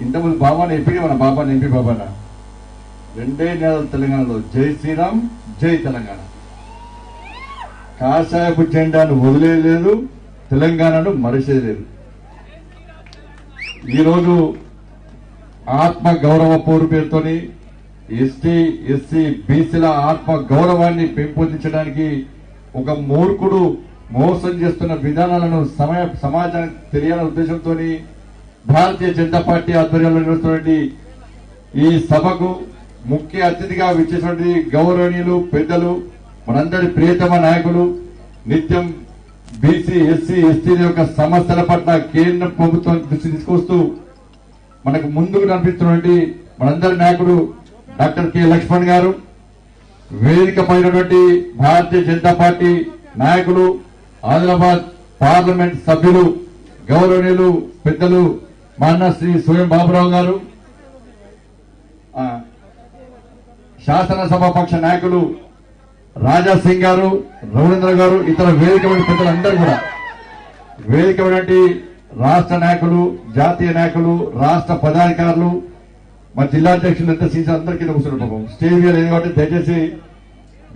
ఇంతకుముందు బాబాని ఎంపీ మన బాబాని ఎంపీ బాబాన 2 నెలలు తెలంగాణలో జై శ్రీరామ్ జై తెలంగాణ కాషాయపు జెండాను వదిలేదు, తెలంగాణను మరిచేయలేదు. ఈరోజు ఆత్మ గౌరవ పోరు పేరుతోని ఎస్టీ ఎస్సీ బీసీల ఆత్మ గౌరవాన్ని పెంపొందించడానికి ఒక మూర్ఖుడు మోసం చేస్తున్న విధానాలను సమాజానికి తెలియాలనే ఉద్దేశంతో భారతీయ జనతా పార్టీ ఆధ్వర్యంలో నిర్వహిస్తున్నటువంటి ఈ సభకు ముఖ్య అతిథిగా విచ్చేసినటువంటి గౌరవనీయులు పెద్దలు మనందరి ప్రియతమ నాయకులు, నిత్యం బీసీ ఎస్సీ ఎస్టీల యొక్క సమస్యల పట్ల కేంద్ర ప్రభుత్వం దృష్టి తీసుకొస్తూ మనకు ముందుకు నడిపిస్తున్నటువంటి మనందరి నాయకుడు డాక్టర్ కె లక్ష్మణ్ గారు, వేదిక పైనటువంటి భారతీయ జనతా పార్టీ నాయకులు, ఆదిలాబాద్ పార్లమెంట్ సభ్యులు గౌరవనీయులు పెద్దలు మాన్న శ్రీ సోయం బాబురావు గారు, శాసనసభాపక్ష నాయకులు రాజా సింగ్ గారు, రవీంద్ర గారు, ఇతర వేదికమైన పెద్దలందరూ కూడా, వేదికమైనటువంటి రాష్ట్ర నాయకులు, జాతీయ నాయకులు, రాష్ట్ర పదాధికారులు, మా జిల్లా అధ్యక్షులు ఎంత సీజన్ అందరికీ కూర్చున్నారు. స్టేజ్ మీద ఏది కాబట్టి దయచేసి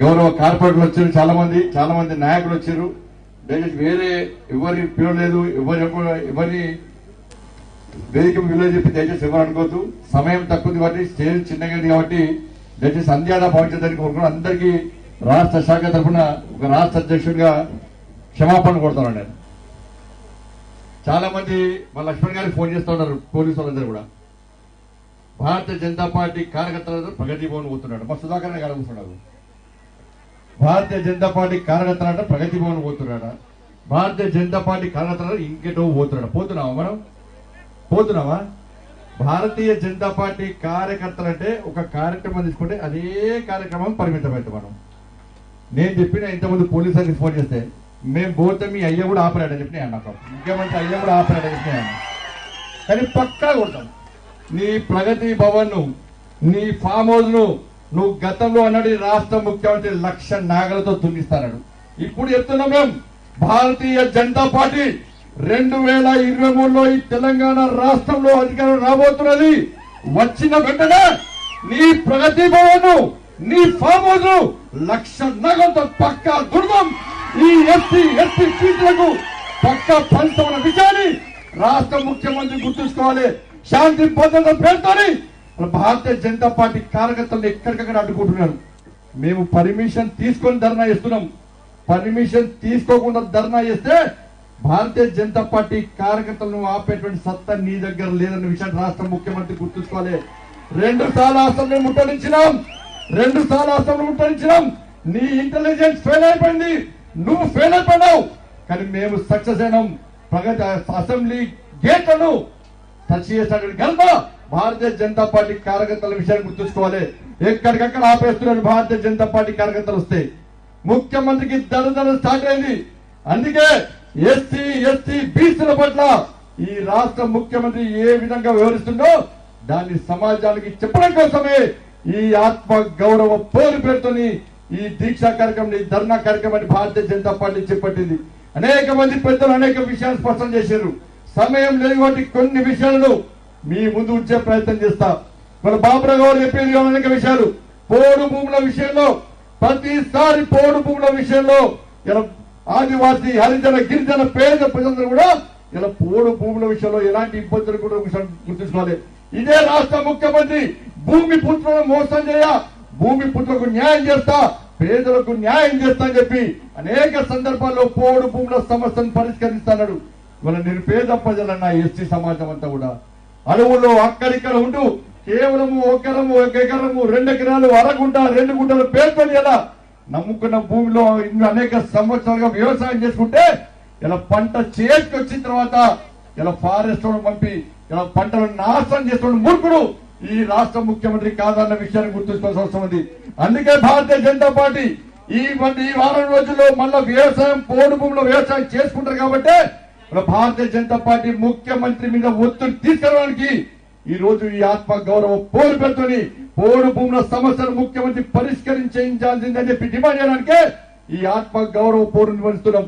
గౌరవ కార్పొరేటర్లు వచ్చారు, చాలా మంది నాయకులు వచ్చారు. దయచేసి వేరే ఎవరి పిలవలేదు, ఎవరి వేదిక విలువ చెప్పి దయచేసి ఎవరు అనుకోవద్దు. సమయం తక్కువ కాబట్టి స్టేజ్ చిన్నగా కాబట్టి దయచేసి అంద్యాదా భావించడానికి కోరుకున్నాను. అందరికీ రాష్ట్ర శాఖ తరఫున ఒక రాష్ట్ర అధ్యక్షుడిగా క్షమాపణ కోరుతున్నాను. నేను చాలా మంది మా లక్ష్మణ్ గారికి ఫోన్ చేస్తూ ఉన్నారు, పోలీసు వాళ్ళందరూ కూడా. భారతీయ జనతా పార్టీ కార్యకర్తలందరూ ప్రగతి భవన్ పోతున్నాడు, మా సుధాకర్ గారు కూర్చున్నాడు. భారతీయ జనతా పార్టీ కార్యకర్తలంటే ప్రగతి భవన్ పోతున్నాడా, భారతీయ జనతా పార్టీ కార్యకర్తలు ఇంకేటో పోతున్నాడా? పోతున్నావా? మనం పోతున్నావా? భారతీయ జనతా పార్టీ కార్యకర్తలంటే ఒక కార్యక్రమం తీసుకుంటే అదే కార్యక్రమం పరిమితమైతే మనం. నేను చెప్పిన ఇంతకుముందు పోలీసులకి ఫోన్ చేస్తే మేము పోతే మీ అయ్య కూడా ఆపరాడని చెప్పి నేను నాకు ముఖ్యమంత్రి అయ్య కూడా ఆపరాడని చెప్పి నేను, కానీ పక్కా కొడతాం. నీ ప్రగతి భవన్ ను, నీ ఫామ్ హౌస్ ను నువ్వు గతంలో అన్నాడు రాష్ట్ర ముఖ్యమంత్రి లక్ష నాగలతో దున్నిస్తాడు. ఇప్పుడు చెప్తున్నాం మేము, భారతీయ జనతా పార్టీ 2023లో ఈ తెలంగాణ రాష్ట్రంలో అధికారం రాబోతున్నది. వచ్చిన వెంటనే నీ ప్రగతి భవన్, నీ ఫామ్ హౌస్ లక్ష నగలతో పక్కా దుర్గం. ఈ ఎస్సీ సీట్లకు పక్కా ఫలితమైన విషయాన్ని రాష్ట్ర ముఖ్యమంత్రి గుర్తుంచుకోవాలి. శాంతి భద్రత పేరుతోని భారతీయ జనతా పార్టీ కార్యకర్తలు ఎక్కడికక్కడ అడ్డుకుంటున్నారు. మేము పర్మిషన్ తీసుకొని ధర్నా చేస్తున్నాం. పర్మిషన్ తీసుకోకుండా ధర్నా చేస్తే భారతీయ జనతా పార్టీ కార్యకర్తలను ఆపేటువంటి సత్తా నీ దగ్గర లేదన్న విషయాన్ని రాష్ట్ర ముఖ్యమంత్రి గుర్తుంచుకోవాలి. 2 సార్లు అసెంబ్లీ ముట్టడించినాం. నీ ఇంటెలిజెన్స్ ఫెయిల్ అయిపోయింది, నువ్వు ఫెయిల్ అయిపోయినావు. కానీ మేము సక్సెస్ అయినాం. ప్రగతి అసెంబ్లీ గేట్లను టచ్ చేసినటువంటి ఘనత భారతీయ జనతా పార్టీ కార్యకర్తల విషయాన్ని గుర్తుంచుకోవాలి. ఎక్కడికక్కడ ఆపేస్తున్నారు భారతీయ జనతా పార్టీ కార్యకర్తలు వస్తే. ముఖ్యమంత్రికి దరదర స్టార్ట్ అయింది. అందుకే ఎస్సీ బీసీల పట్ల ఈ రాష్ట్ర ముఖ్యమంత్రి ఏ విధంగా వ్యవహరిస్తుందో దాన్ని సమాజానికి చెప్పడం కోసమే ఈ ఆత్మ గౌరవ పోరు పేరుతోని ఈ దీక్షా కార్యక్రమం, ఈ ధర్నా కార్యక్రమాన్ని భారతీయ జనతా పార్టీ చేపట్టింది. అనేక మంది పెద్దలు అనేక విషయాలు స్పష్టం చేశారు. సమయం లేని వాటి కొన్ని విషయాలను మీ ముందు ఉంచే ప్రయత్నం చేస్తా. మన బాబురావు గారు చెప్పేది అనేక విషయాలు. పోడు భూముల విషయంలో ప్రతిసారి పోడు భూముల విషయంలో ఇలా ఆదివాసీ, హరిజన, గిరిజన పేద ప్రజలందరూ కూడా ఇలా పోడు భూముల విషయంలో ఎలాంటి ఇబ్బందులు కూడా గుర్తుంచుకోవాలి. ఇదే రాష్ట్ర ముఖ్యమంత్రి భూమి పుత్రులను మోసం చేయ, భూమి పుత్రులకు న్యాయం చేస్తా, పేదలకు న్యాయం చేస్తా అని చెప్పి అనేక సందర్భాల్లో పోడు భూముల సమస్యను పరిష్కరిస్తాడు. ఇవాళ నిరుపేద ప్రజలన్న ఎస్టీ సమాజం అంతా కూడా అడవుల్లో అక్కడిక్కడ ఉంటూ కేవలం 1 ఎకరము 2 ఎకరాలు, అరగుంట 2 గుంటలు పేర్కొని ఎలా నమ్ముకున్న భూమిలో అనేక సంవత్సరాలుగా వ్యవసాయం చేసుకుంటే ఇలా పంట చేతికొచ్చిన తర్వాత ఇలా ఫారెస్ట్ పంపి ఇలా పంటలను నాశనం చేస్తున్న మూర్ఖుడు ఈ రాష్ట్ర ముఖ్యమంత్రి కాదన్న విషయాన్ని గుర్తుంచుకోవాల్సిన అవసరం ఉంది. అందుకే భారతీయ జనతా పార్టీ ఈ వారం రోజుల్లో మళ్ళా వ్యవసాయం, పోడు భూమిలో వ్యవసాయం చేసుకుంటారు కాబట్టి భారతీయ జనతా పార్టీ ముఖ్యమంత్రి మీద ఒత్తిడి తీసుకురావడానికి ఈ రోజు ఈ ఆత్మ గౌరవ పోరు పెడుతోని పోడు భూముల సమస్యను ముఖ్యమంత్రి పరిష్కరించాల్సిందని చెప్పి డిమాండ్ చేయడానికే ఈ ఆత్మ గౌరవ పోరు నిర్వహిస్తున్నాం.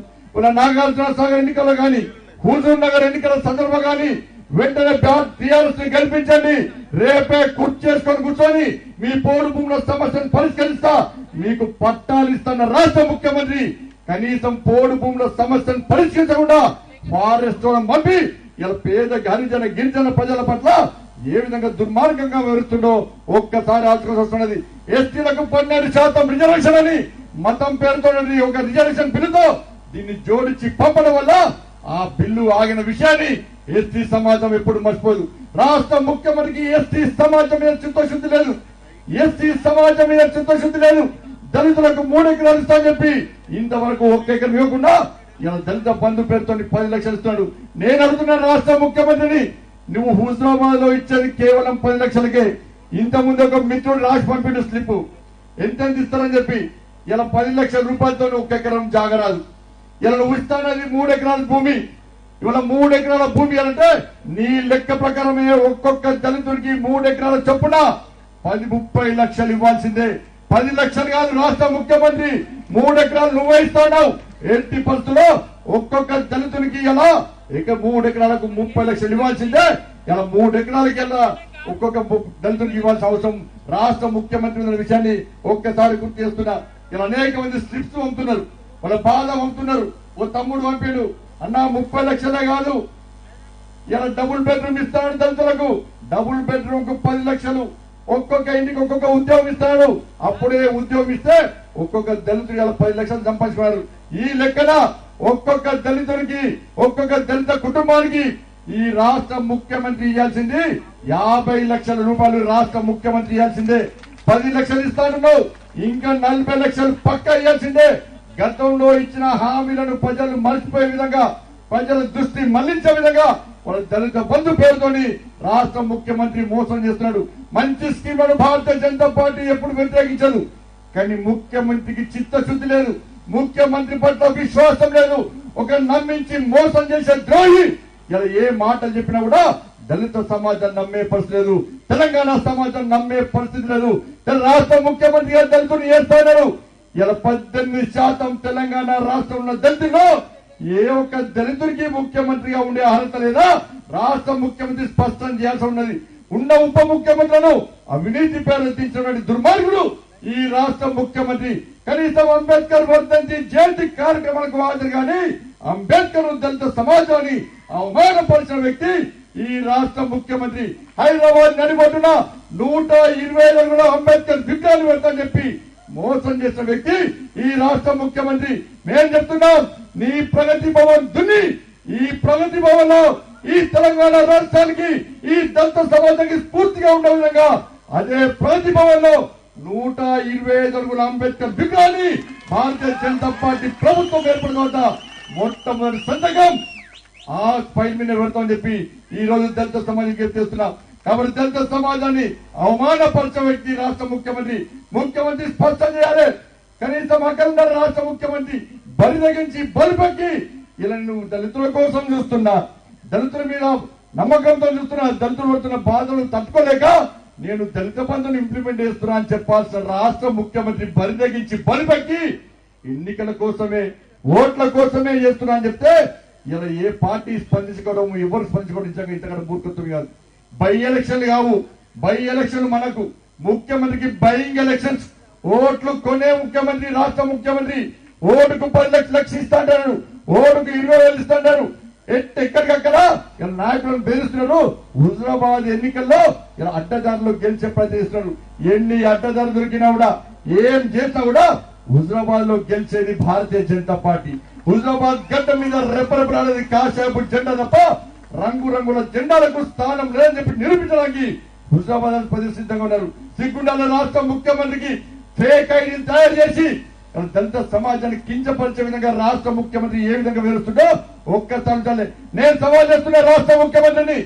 నాగార్జున సాగర్ ఎన్నికల్లో గాని, హుజూర్ నగర్ ఎన్నికల సందర్భంగా గాని వెంటనే టీఆర్ఎస్ ని గెలిపించండి. రేపే కుర్చీ చేసుకొని కూర్చొని మీ పోడు భూముల సమస్యను పరిష్కరిస్తా, మీకు పట్టాలు ఇస్తున్న రాష్ట్ర ముఖ్యమంత్రి కనీసం పోడు భూముల సమస్యను పరిష్కరించకుండా ఫారెస్ట్ పంపి ఇలా పేద హరిజన గిరిజన ప్రజల పట్ల ఏ విధంగా దుర్మార్గంగా వివరిస్తుండో ఒక్కసారి ఆలోచించాల్సి వస్తున్నది. ఎస్టీలకు 12% రిజర్వేషన్ అని మతం పేరుతో ఒక రిజర్వేషన్ బిల్లుతో దీన్ని జోడించి పంపడం వల్ల ఆ బిల్లు ఆగిన విషయాన్ని ఎస్టీ సమాజం ఎప్పుడు మర్చిపోదు. రాష్ట్ర ముఖ్యమంత్రికి ఎస్టీ సమాజం మీద చిత్తశుద్ధి లేదు, ఎస్టీ సమాజం మీద చిత్తశుద్ధి లేదు. దళితులకు 3 ఎకరాలు ఇస్తామని చెప్పి ఇంతవరకు 1 ఎకరం ఇవ్వకుండా ఇలా దళిత బంధు పేరుతో 10 లక్షలు ఇస్తున్నాడు. నేను అడుగుతున్నాను రాష్ట్ర ముఖ్యమంత్రిని, నువ్వు హుజరాబాద్ లో ఇచ్చేది కేవలం 10 లక్షలకే. ఇంత ముందు ఒక మిత్రుడు రాసి పంపిడు స్లిప్ ఎంత ఇస్తారని చెప్పి ఇలా 10 లక్షల రూపాయలతో 1 ఎకరం జాగరాదు. ఇలా నువ్వు ఇస్తానది 3 ఎకరాల భూమి. ఇవాళ 3 ఎకరాల భూమి అంటే నీ లెక్క ప్రకారమే ఒక్కొక్క దళితుడికి 3 ఎకరాల చొప్పున 10-30 లక్షలు ఇవ్వాల్సిందే. 10 లక్షలు కాదు రాష్ట్ర ముఖ్యమంత్రి, 3 ఎకరాలు నువ్వే ఇస్తున్నావు. ఎట్టి పరిస్థితుల్లో ఒక్కొక్క దళితునికి ఇలా ఇక 3 ఎకరాలకు 30 లక్షలు ఇవ్వాల్సిందే. ఇలా 3 ఎకరాలకి ఇలా ఒక్కొక్క దళితునికి ఇవ్వాల్సిన అవసరం రాష్ట్ర ముఖ్యమంత్రి ఉన్న విషయాన్ని ఒక్కసారి గుర్తు చేస్తున్నా. ఇలా అనేక మంది స్లిప్స్ పంపుతున్నారు, వాళ్ళ బాధ పంపుతున్నారు. ఓ తమ్ముడు పంపాడు, అన్నా 30 లక్షలే కాదు ఇలా డబుల్ బెడ్రూమ్ ఇస్తాడు దళితులకు, డబుల్ బెడ్రూమ్ కు 10 లక్షలు, ఒక్కొక్క ఇంటికి ఒక్కొక్క ఉద్యోగం ఇస్తాడు. అప్పుడే ఉద్యోగం ఇస్తే ఒక్కొక్క దళితుడు ఇలా 10 లక్షలు సంపాదించుకున్నారు. ఈ లెక్కన ఒక్కొక్క దళితుడికి ఒక్కొక్క దళిత కుటుంబానికి ఈ రాష్ట్ర ముఖ్యమంత్రి ఇవ్వాల్సింది 50 లక్షల రూపాయలు. రాష్ట్ర ముఖ్యమంత్రి ఇవ్వాల్సిందే. 10 లక్షలు ఇస్తాడు, ఇంకా 40 లక్షలు పక్కా ఇవ్వాల్సిందే. గతంలో ఇచ్చిన హామీలను ప్రజలు మర్చిపోయే విధంగా, ప్రజల దృష్టి మళ్లించే విధంగా వాళ్ళ దళిత బంధు పేరుతోని రాష్ట్ర ముఖ్యమంత్రి మోసం చేస్తున్నాడు. మంచి స్కీమ్లను భారతీయ జనతా పార్టీ ఎప్పుడు వ్యతిరేకించదు, కానీ ముఖ్యమంత్రికి చిత్తశుద్ధి లేదు, ముఖ్యమంత్రి పట్ల విశ్వాసం లేదు. ఒక నమ్మించి మోసం చేసే ద్రోహి ఇలా ఏ మాటలు చెప్పినా కూడా దళిత సమాజం నమ్మే పరిస్థితి లేదు, తెలంగాణ సమాజం నమ్మే పరిస్థితి లేదు. రాష్ట్ర ముఖ్యమంత్రి గారు దళితులు చేస్తున్నారు. ఇలా 18% తెలంగాణ రాష్ట్రంలో దళితుల్లో ఏ ఒక్క దళితుడికి ముఖ్యమంత్రిగా ఉండే అర్హత లేదా? రాష్ట్ర ముఖ్యమంత్రి స్పష్టం చేయాల్సి ఉన్నది. ఉన్న ఉప ముఖ్యమంత్రులను అవినీతి పేరెత్తించిన దుర్మార్గుడు ఈ రాష్ట్ర ముఖ్యమంత్రి. కనీసం అంబేద్కర్ వర్ధంతి జయంతి కార్యక్రమాలకు హాజరు కానీ అంబేద్కర్ దళిత సమాజాన్ని అవమానపరిచిన వ్యక్తి ఈ రాష్ట్ర ముఖ్యమంత్రి. హైదరాబాద్ నడిబొడ్డున 125 అంబేద్కర్ విగ్రహాలు పెడతాని చెప్పి మోసం చేసిన వ్యక్తి ఈ రాష్ట్ర ముఖ్యమంత్రి. మేము చెప్తున్నాం, నీ ప్రగతి భవన్ దున్ని ఈ ప్రగతి భవన్ లో ఈ తెలంగాణ రాష్ట్రానికి ఈ దళిత సమాజానికి స్ఫూర్తిగా ఉండే విధంగా అదే ప్రగతి భవన్ లో 125 అంబేద్కర్ విగ్రహాన్ని భారతీయ జనతా పార్టీ ప్రభుత్వం ఏర్పడిన తర్వాత మొట్టమొదటి సంతకం ఆ ఫైల్ మీద పెడతామని చెప్పి ఈ రోజు దళిత సమాజానికి చేస్తున్నా. కాబట్టి దళిత సమాజాన్ని అవమానపరిచే వ్యక్తి రాష్ట్ర ముఖ్యమంత్రి. ముఖ్యమంత్రి స్పష్టం చేయాలి. కనీసం అక్కడ రాష్ట్ర ముఖ్యమంత్రి బలి తగ్గించి బలిపక్కి ఇలా నువ్వు దళితుల కోసం చూస్తున్నా, దళితుల మీద నమ్మకంతో చూస్తున్నా, దళితులు పడుతున్న బాధలు తట్టుకోలేక నేను దళిత బంధుని ఇంప్లిమెంట్ చేస్తున్నా అని చెప్పాల్సిన రాష్ట్ర ముఖ్యమంత్రి బలి తగ్గించి బలిపక్కి ఎన్నికల కోసమే ఓట్ల కోసమే చేస్తున్నా అని చెప్తే ఇలా ఏ పార్టీ స్పందించుకోవడం, ఎవరు స్పందించుకోవడం ఇంతకన్నా మూర్ఖత్వం కాదు. బై ఎలక్షన్లు కావు, బై ఎలక్షన్ మనకు ముఖ్యమంత్రికి బయింగ్ ఎలక్షన్స్. ఓట్లు కొనే ముఖ్యమంత్రి రాష్ట్ర ముఖ్యమంత్రి. ఓటుకు 10 లక్షలు ఇస్తాంటారు, ఓటుకు 20,000 ఇస్తాంటారు. ఎక్కడికక్కడ ఇలా నాయకులను బెదిరిస్తున్నారు. హుజరాబాద్ ఎన్నికల్లో ఇలా అడ్డదారులు గెలిచే ప్రయత్నిస్తున్నారు. ఎన్ని అడ్డదారులు దొరికినా కూడా, ఏం చేసినా కూడా హుజరాబాద్ లో గెలిచేది భారతీయ జనతా పార్టీ. హుజరాబాద్ గడ్డ మీద రెపరెపరాడేది కాషాయపు జెండా తప్ప రంగురంగుల జెండాలకు స్థానం లేదని చెప్పి నిరూపించడానికి హుజరాబాద్ ప్రజలు సిద్ధంగా ఉన్నారు. సిగ్గుండాల రాష్ట్ర ముఖ్యమంత్రికి ఫేక్ ఐడీని తయారు చేసి దళిత సమాజాన్ని కించపరిచే విధంగా రాష్ట్ర ముఖ్యమంత్రి ఏ విధంగా వివరిస్తుందో ఒక్కసారి నేను సవాల్ చేస్తున్నా రాష్ట్ర ముఖ్యమంత్రిని.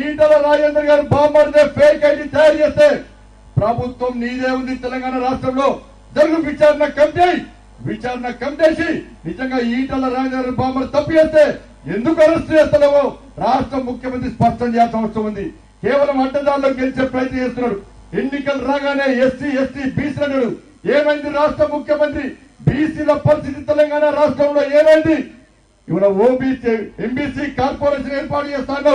ఈటల రాజేందర్ గారు బాంబర్దే ఫేక్ ఐడీ తయారు చేస్తే ప్రభుత్వం నీదే ఉంది తెలంగాణ రాష్ట్రంలో. జరుగు విచారణ కమిటీ నిజంగా ఈటల రాజేందర్ బాంబర్ తప్పు చేస్తే ఎందుకు అరెస్ట్ చేస్తున్నావో రాష్ట్ర ముఖ్యమంత్రి స్పష్టం చేయాల్సిన అవసరం ఉంది. కేవలం అడ్డదారులో గెలిచే ప్రయత్నం చేస్తున్నాడు. ఎన్నికలు రాగానే ఎస్సీ బీసీ అన్నాడు. ఏమైంది రాష్ట్ర ముఖ్యమంత్రి? బీసీల పరిస్థితి తెలంగాణ రాష్ట్రంలో ఏమైంది? ఇవాళ ఓబీసీ ఎంబీసీ కార్పొరేషన్ ఏర్పాటు చేస్తాను.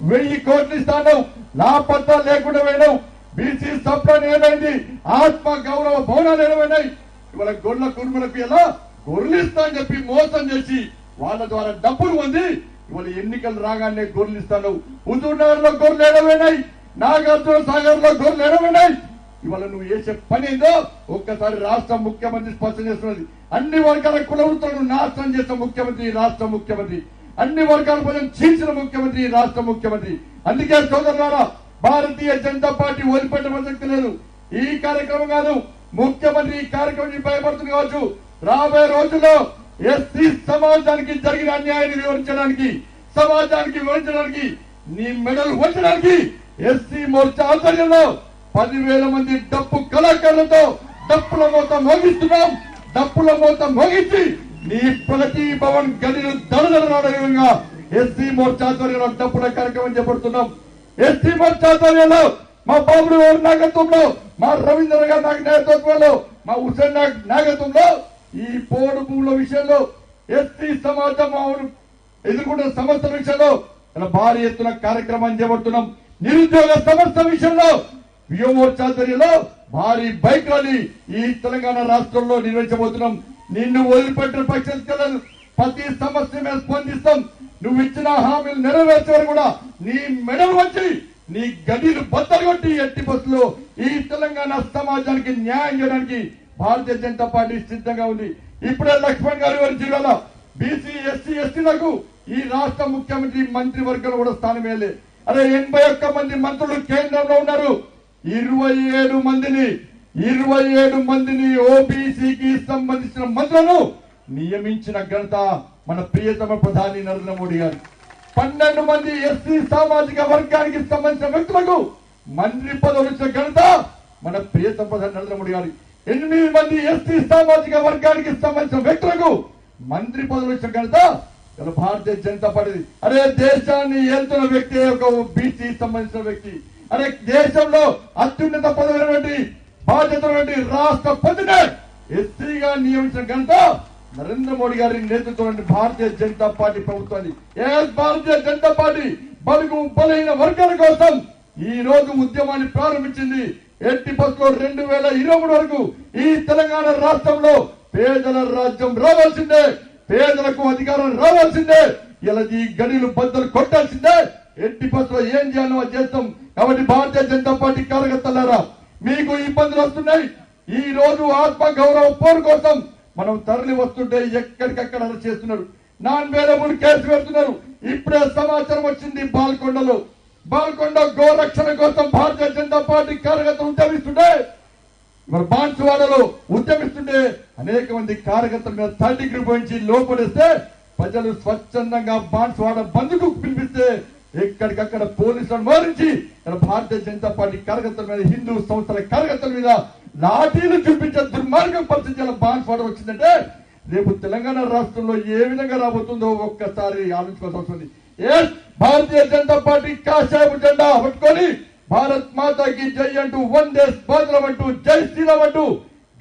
1000 కోట్లు ఇస్తాను లాపత్తా లేకుండా పోయినావు. బీసీ సప్లాన్ ఏమైంది? ఆత్మ గౌరవ భవనాలు ఏమైనాయి? ఇవాళ గొర్రెల కుటుంబాలకు ఎలా గొర్రెలు ఇస్తా అని చెప్పి మోసం చేసి వాళ్ళ ద్వారా డబ్బులు పొంది ఇవాళ ఎన్నికలు రాగానే గొర్రెలు ఇస్తాను. హుజూర్ నగర్ లో గొర్రెలు ఏడమైనాయి, నాగార్జున సాగర్ లో గొర్రెలు ఏడమైనాయి. ఇవాళ నువ్వు చేసే పని ఏందో ఒక్కసారి రాష్ట్ర ముఖ్యమంత్రి స్పష్టం చేస్తున్నది. అన్ని వర్గాల కుల వృత్తులను నాశనం చేసిన ముఖ్యమంత్రి రాష్ట్ర ముఖ్యమంత్రి, అన్ని వర్గాల ప్రజలు చీల్చిన ముఖ్యమంత్రి రాష్ట్ర ముఖ్యమంత్రి. అందుకే సోదరులారా, భారతీయ జనతా పార్టీ ఓడిపెట్టే ప్రసక్తి లేదు. ఈ కార్యక్రమం కాదు, ముఖ్యమంత్రి ఈ కార్యక్రమం భయపడుతుంది కావచ్చు. రాబోయే రోజుల్లో ఎస్సీ సమాజానికి జరిగిన అన్యాయాన్ని వివరించడానికి, సమాజానికి వివరించడానికి, నీ మెడలు వంచడానికి ఎస్సీ మోర్చా ఆధ్వర్యంలో 10,000 మంది డప్పు కళాకారులతో డప్పుల మోత మోగిస్తున్నాం. డప్పుల మోత మోగించి నీ ప్రగతి భవన్ గదిలు దళదళలాడే విధంగా ఎస్సీ మోర్చా ఆధ్వర్యంలో డప్పుల కార్యక్రమం చేపడుతున్నాం. ఎస్సీ మోర్చా ఆధ్వర్యంలో మా బాబుడు గారి నాయకత్వంలో, మా రవీంద్ర గారి నాయకత్వంలో, మా హుసేన్ నాయకత్వంలో ఈ పోడు భూముల విషయంలో ఎస్సీ సమాజం ఎదుర్కొంటున్న సమస్యల విషయంలో భారీ ఎత్తున కార్యక్రమం చేపడుతున్నాం. నిరుద్యోగ సమస్య విషయంలో యువమోర్చా ఆధ్వర్యంలో భారీ బైక్ ర్యాలీ ఈ తెలంగాణ రాష్ట్రంలో నిర్వహించబోతున్నాం. నిన్ను వదిలిపెట్టిన పక్షాలు ప్రతి సమస్య మీద స్పందిస్తాం. నువ్వు ఇచ్చిన హామీలు నెరవేర్చే వరకు కూడా నీ మెడలు వచ్చి నీ గడిలు బద్దలు కొట్టి ఎట్టి బస్సులో ఈ తెలంగాణ సమాజానికి న్యాయం చేయడానికి భారతీయ జనతా పార్టీ సిద్ధంగా ఉంది. ఇప్పుడే లక్ష్మణ్ గారి వారి జిల్లాలో బీసీ ఎస్సీ ఎస్టీలకు ఈ రాష్ట్ర ముఖ్యమంత్రి మంత్రి వర్గంలో కూడా స్థానం వేయలే. అదే 81 మంది మంత్రులు కేంద్రంలో ఉన్నారు. 27 మందిని ఓబీసీకి సంబంధించిన మంత్రులను నియమించిన ఘనత మన ప్రియతమ ప్రధాని నరేంద్ర మోడీ గారు. 12 మంది ఎస్సీ సామాజిక వర్గానికి సంబంధించిన వ్యక్తులకు మంత్రి పదవులు ఇచ్చిన ఘనత మన ప్రియతమ ప్రధాని నరేంద్ర మోడీ గారు. 8 మంది ఎస్సీ సామాజిక వర్గానికి సంబంధించిన వ్యక్తులకు మంత్రి పదవులు ఇచ్చిన ఘనత భారతీయ జనతా పార్టీ. అరే దేశాన్ని ఏలుతున్న వ్యక్తి ఒక బీసీ సంబంధించిన వ్యక్తి. అరే దేశంలో అత్యున్నత పదవి బాధ్యత రాష్ట్ర ప్రతిని ఎస్సీగా నియమించిన ఘనత నరేంద్ర మోడీ గారి నేతృత్వంలోని భారతీయ జనతా పార్టీ ప్రభుత్వాన్ని. భారతీయ జనతా పార్టీ బడుగు బలహీన వర్గాల కోసం ఈ రోజు ఉద్యమాన్ని ప్రారంభించింది. ఎట్టి బస్సులో 2023 వరకు ఈ తెలంగాణ రాష్ట్రంలో పేదల రాజ్యం రావాల్సిందే, పేదలకు అధికారం రావాల్సిందే. ఇలా ఈ గడిలు బద్దలు కొట్టాల్సిందే. ఎట్టి బస్సులో ఏం చేయాలో అది చేస్తాం. కాబట్టి భారతీయ జనతా పార్టీ కార్యకర్తలారా, మీకు ఇబ్బందులు వస్తున్నాయి. ఈ రోజు ఆత్మ గౌరవ పోరు కోసం మనం తరలి వస్తుంటే ఎక్కడికక్కడ అరెస్ట్ చేస్తున్నారు, నాన్ వేలబుల్ కేసు పెడుతున్నారు. ఇప్పుడే సమాచారం వచ్చింది, బాల్కొండ గోరక్షణ కోసం భారతీయ జనతా పార్టీ కార్యకర్తలు ఉద్యమిస్తుంటే, మరి బాన్సువాడలో ఉద్యమిస్తుంటే అనేక మంది కార్యకర్తల మీద 3rd డిగ్రీ పోయించి లోపడేస్తే ప్రజలు స్వచ్ఛందంగా బాన్సువాడ బంద్కు పిలిపిస్తే ఎక్కడికక్కడ పోలీసులను మోరించి భారతీయ జనతా పార్టీ కార్యకర్తల మీద, హిందూ సంస్థల కార్యకర్తల మీద లాఠీలు చూపించే దుర్మార్గం పరిస్థితి బాన్సువాడ వచ్చిందంటే రేపు తెలంగాణ రాష్ట్రంలో ఏ విధంగా రాబోతుందో ఒక్కసారి ఆలోచించుకోవాల్సి వస్తుంది. భారతీయ జనతా పార్టీ కాషాయపు జెండా పట్టుకొని భారత్ మాతాకి జై అంటూ, వందే మాతరం అంటూ, జై శ్రీరామ్ అంటూ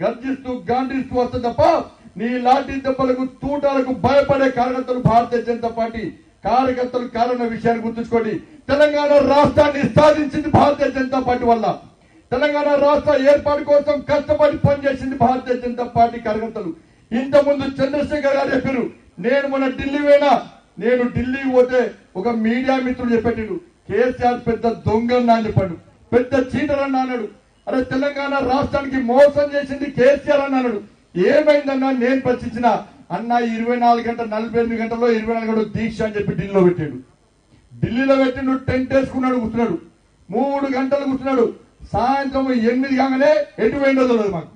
గర్జిస్తూ గాంధీస్తూ వస్తుంది తప్ప నీ లాఠీ దెబ్బలకు తూటాలకు భయపడే కార్యకర్తలు భారతీయ జనతా పార్టీ కార్యకర్తలు కారణ విషయాన్ని గుర్తుంచుకోండి. తెలంగాణ రాష్ట్రాన్ని సాధించింది భారతీయ జనతా పార్టీ వల్ల. తెలంగాణ రాష్ట్ర ఏర్పాటు కోసం కష్టపడి పనిచేసింది భారతీయ జనతా పార్టీ కార్యకర్తలు. ఇంతకుముందు చంద్రశేఖర్ గారు చెప్పారు, నేను మొన్న ఢిల్లీ పోయినా, నేను ఢిల్లీ పోతే ఒక మీడియా మిత్రుడు చెప్పాడు, కేసీఆర్ పెద్ద దొంగన్నా అని చెప్పాడు, పెద్ద చీటర్ అన్నా అన్నాడు. అరే తెలంగాణ రాష్ట్రానికి మోసం చేసింది కేసీఆర్ అన్నాడు. ఏమైందన్నా నేను ప్రశ్నించిన, అన్న 24 గంటల 48 గంటల్లో 24 గంటలు దీక్ష అని చెప్పి ఢిల్లీలో పెట్టాడు. ఢిల్లీలో పెట్టిండు, టెంట్ వేసుకున్నాడు, కూర్చున్నాడు, 3 గంటలు కూర్చున్నాడు. సాయంత్రం 8 కాగానే ఎటు పోయిందో తెలియదు మాకు.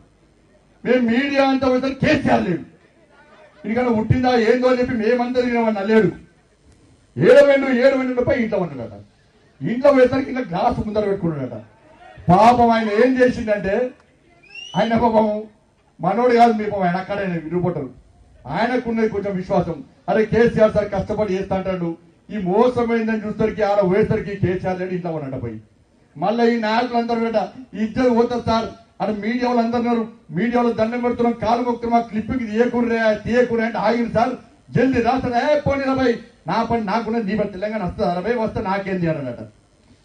మేము మీడియా అంతా పోతే కేసీఆర్ లేడు, ఇందుకన్నా పుట్టిందా ఏందో అని చెప్పి మేమంతా తినమన్నా లేడు. 7 పోయి ఇంట్లో ఉన్నాడట. ఇంట్లో పోయేసరికి ఇంకా గ్లాసు ముందర పెట్టుకున్నాడట. పాపం ఆయన ఏం చేసిందంటే, ఆయన పాపం మనోడు కాదు, మీ పాపం ఆయన అక్కడే రిపోర్టర్, ఆయనకున్నది కొంచెం విశ్వాసం. అరే కేసీఆర్ సార్ కష్టపడి చేస్తా అంటాడు, ఈ మోసమైందని చూసరికి ఆడ పోయేసరికి కేసీఆర్ లేడు, ఇంట్లో ఉన్నట పోయి. మళ్ళీ ఈ నాయకులు అందరూ ఇద్దరు పోతారు సార్ అని మీడియా వాళ్ళు అందరు, మీడియాలో దండం పెడుతున్నాం, కాలు మొక్కుతున్నాం, క్లిప్పింగ్ తీయకూరే అంటే ఆగింది సార్, జల్దీ రాష్ట్రం పోనీ రబై నా పని నాకున్న నీ పని తెలంగాణ వస్తుంది అరవై వస్తే నాకేంది అన్నాడట.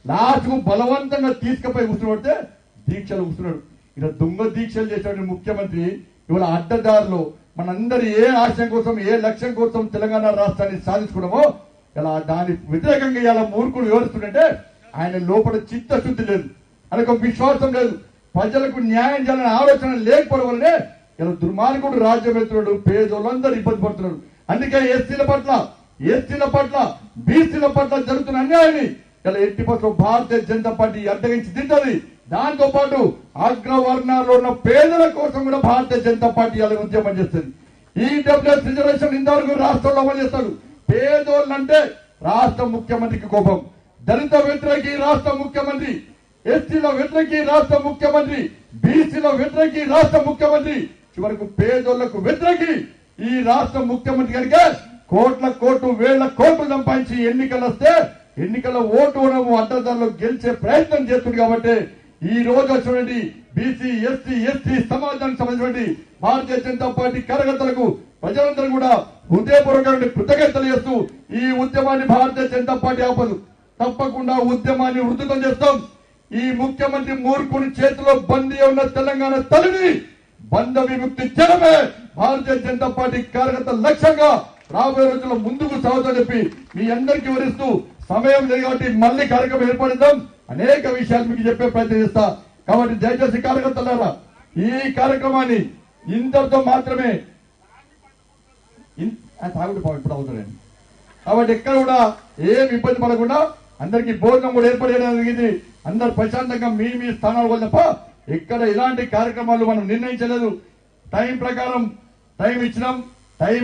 లాస్ట్కు బలవంతంగా తీసుకుపోయి కూర్చుని దీక్షలు కూర్చున్నాడు. ఇలా దొంగ దీక్షలు చేసిన ముఖ్యమంత్రి ఇవాళ అడ్డదారులు మనందరి ఏ ఆశయం కోసం ఏ లక్ష్యం కోసం తెలంగాణ రాష్ట్రాన్ని సాధించుకున్నామో ఇలా దాని వ్యతిరేకంగా ఇలా మూర్ఖులు వివరిస్తుంటే ఆయన లోపల చిత్తశుద్ధి లేదు, ఆయనకు విశ్వాసం లేదు, ప్రజలకు న్యాయం చేయాలనే ఆలోచన లేకపోవడం వల్లనే ఇలా దుర్మార్గుడు రాజ్యం వెళ్తున్నాడు, పేదోళ్ళందరూ ఇబ్బంది పడుతున్నారు. అందుకే ఎస్సీల పట్ల బీసీల పట్ల జరుగుతున్న అన్యాయాన్ని ఇలా ఎట్టి పట్ల భారతీయ జనతా పార్టీ అడ్డగించి తింటది. దాంతో పాటు అగ్రవర్ణాల్లో ఉన్న పేదల కోసం కూడా భారతీయ జనతా పార్టీ అలా ఉద్యమం చేస్తుంది. ఈడబ్ల్యూఎస్ రిజర్వేషన్ ఇంతవరకు రాష్ట్రంలో అమలు చేస్తాడు. పేదోళ్ళంటే రాష్ట్ర ముఖ్యమంత్రికి కోపం, దళిత వ్యతిరేకి రాష్ట్ర ముఖ్యమంత్రి, ఎస్టీల వ్యతిరేకి రాష్ట్ర ముఖ్యమంత్రి, బీసీల వ్యతిరేకి రాష్ట్ర ముఖ్యమంత్రి, చివరకు పేదోళ్లకు వ్యతిరేకి ఈ రాష్ట్ర ముఖ్యమంత్రి కనుక కోట్లు వేల కోట్లు సంపాదించి ఎన్నికలు వస్తే ఎన్నికల ఓటు అడ్డదారులు గెలిచే ప్రయత్నం చేస్తుంది. కాబట్టి ఈ రోజు వచ్చినటువంటి బీసీ ఎస్టీ సమాజానికి సంబంధించినటువంటి భారతీయ జనతా పార్టీ కార్యకర్తలకు ప్రజలందరూ కూడా హృదయపూర్వకమైన కృతజ్ఞతలు చేస్తూ ఈ ఉద్యమాన్ని భారతీయ జనతా పార్టీ ఆపదు. తప్పకుండా ఉద్యమాన్ని ఉధృతం చేస్తాం. ఈ ముఖ్యమంత్రి మూర్ఖుని చేతిలో బందీ ఉన్న తెలంగాణ తల్లిని బంధ విముక్తి చేయడమే భారతీయ జనతా పార్టీ కార్యకర్తల లక్ష్యంగా రాబోయే రోజుల్లో ముందుకు సాగుతామని చెప్పి మీ అందరికీ వివరిస్తూ సమయం లేదు కాబట్టి మళ్ళీ కార్యక్రమం ఏర్పడిద్దాం. అనేక విషయాలు మీకు చెప్పే ప్రయత్నం చేస్తా. కాబట్టి దయచేసి కార్యకర్తలారా ఈ కార్యక్రమాన్ని ఇంతటితో మాత్రమే ఇప్పుడు అవుతాడండి. కాబట్టి ఎక్కడ కూడా ఏం ఇబ్బంది పడకుండా అందరికీ భోజనం కూడా ఏర్పడేయడం జరిగింది. అందరు ప్రశాంతంగా మీ స్థానాలు కూడా తప్ప ఎక్కడ ఇలాంటి కార్యక్రమాలు మనం నిర్ణయించలేదు. టైం ప్రకారం టైం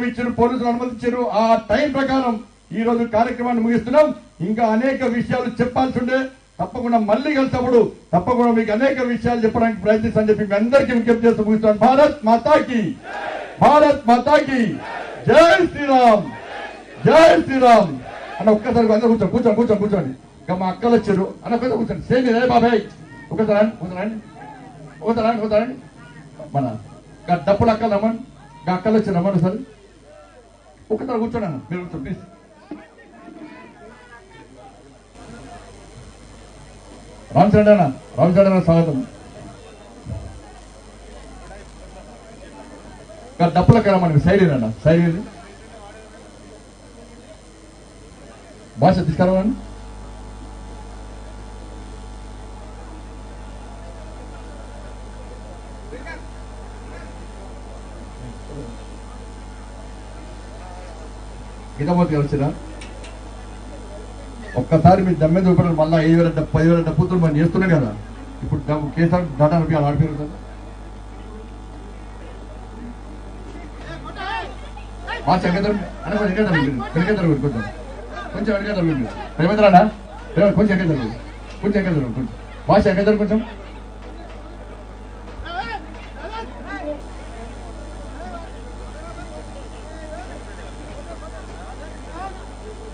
ఇచ్చిన పోలీసులు అనుమతించారు. ఆ టైం ప్రకారం ఈ రోజు కార్యక్రమాన్ని ముగిస్తున్నాం. ఇంకా అనేక విషయాలు చెప్పాల్సి ఉండే తప్పకుండా మళ్ళీ కలిసినప్పుడు తప్పకుండా మీకు అనేక విషయాలు చెప్పడానికి ప్రయత్నిస్తానని చెప్పి మీ అందరికీ విజ్ఞప్తి చేస్తూ ముగిస్తున్నాను. భారత్ మాతాకి జై శ్రీరామ్, జై శ్రీరామ్ అన్న. ఒక్కసారి అందరూ కూర్చోండి. ఇంకా మా అక్కలు వచ్చారు అన్న, పెద్ద కూర్చోండి. సేమ్ రే బాబాయ్, ఒకసారి మన డప్పులు అక్కలు రమ్మని, అక్కలు వచ్చి రమ్మని సార్ ఒకసారి కూర్చోండి అన్న, మీరు కూర్చోండి ప్లీజ్. రామచంద్ర అన్న స్వాగతం. డప్పులక్క రమ్మని సైడ్ అన్న, సైడ్ భాష తీసుకురావండి. గీతామూర్తి గారు వచ్చినా ఒక్కసారి మీ దమ్మె చూపడం మళ్ళీ 5,000 10,000 డబ్బుతో మనం చేస్తున్నాం కదా. ఇప్పుడు కేసీఆర్ డాటా రూపాయలు ఆడిపోయారు కదా. మా చెంకేద్దరు అన్న, కొంచెం ఎక్కేద్దరు ప్రేమేంద్ర అన్న, కొంచెం ఎక్కేద్దరు భాష ఎక్కేద్దరు కొంచెం.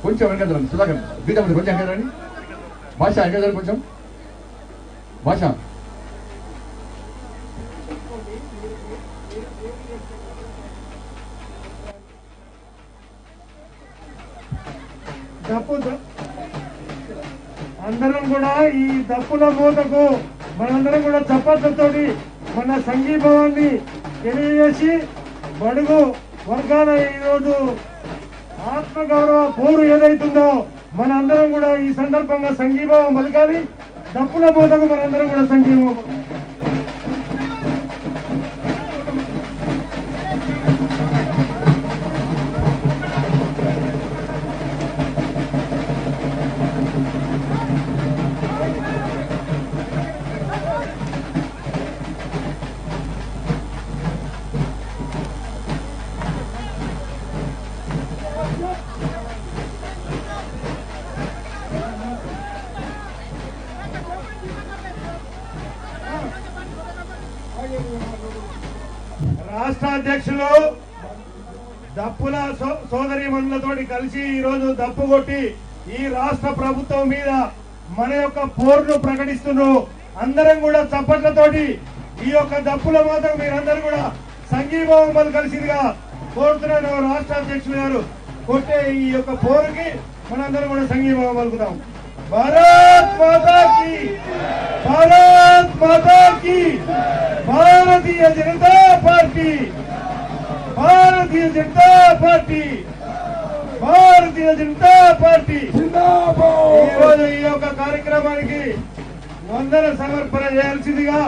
కొంచెం వెనకదండి సుధాకర్, గీతామూర్తి కొంచెం ఎక్కదండి. భాష ఎక్కదండి కొంచెం. భాష అందరం కూడా ఈ దప్పుల మూతకు మనందరం కూడా చప్పట్లతోటి మన సంఘీభావాన్ని తెలియజేసి బడుగు వర్గాల ఈరోజు ఆత్మగౌరవ పోరు ఏదైతుందో మనందరం కూడా ఈ సందర్భంగా సంఘీభావం పలకాలి. దప్పుల మూతకు మనందరం కూడా సంఘీభావం. రాష్ట్ర అధ్యక్షులు దప్పుల సోదరి మనులతోటి కలిసి ఈ రోజు దప్పు కొట్టి ఈ రాష్ట్ర ప్రభుత్వం మీద మన యొక్క పోరును ప్రకటిస్తున్నారు. అందరం కూడా చప్పట్లతోటి ఈ యొక్క దప్పుల మాత్రం మీరందరూ కూడా సంఘీభావం కలిసిగా కోరుతున్నాను రాష్ట్ర అధ్యక్షులు గారు కొట్టే ఈ యొక్క పోరుకి మనందరం కూడా సంఘీభావం పలుకుతాం. భారత్ మాతా కీ, భారత్ మాతా key, Bharatiya Janata party, Bharatiya Janata party, Bharatiya Janata party. ఈ రోజు ఈ యొక్క కార్యక్రమానికి వందన సమర్పణ చేయాల్సిందిగా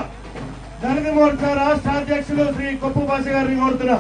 దళిత మోర్చా రాష్ట్ర అధ్యక్షులు శ్రీ కొప్పు భాష గారిని కోరుతున్నా.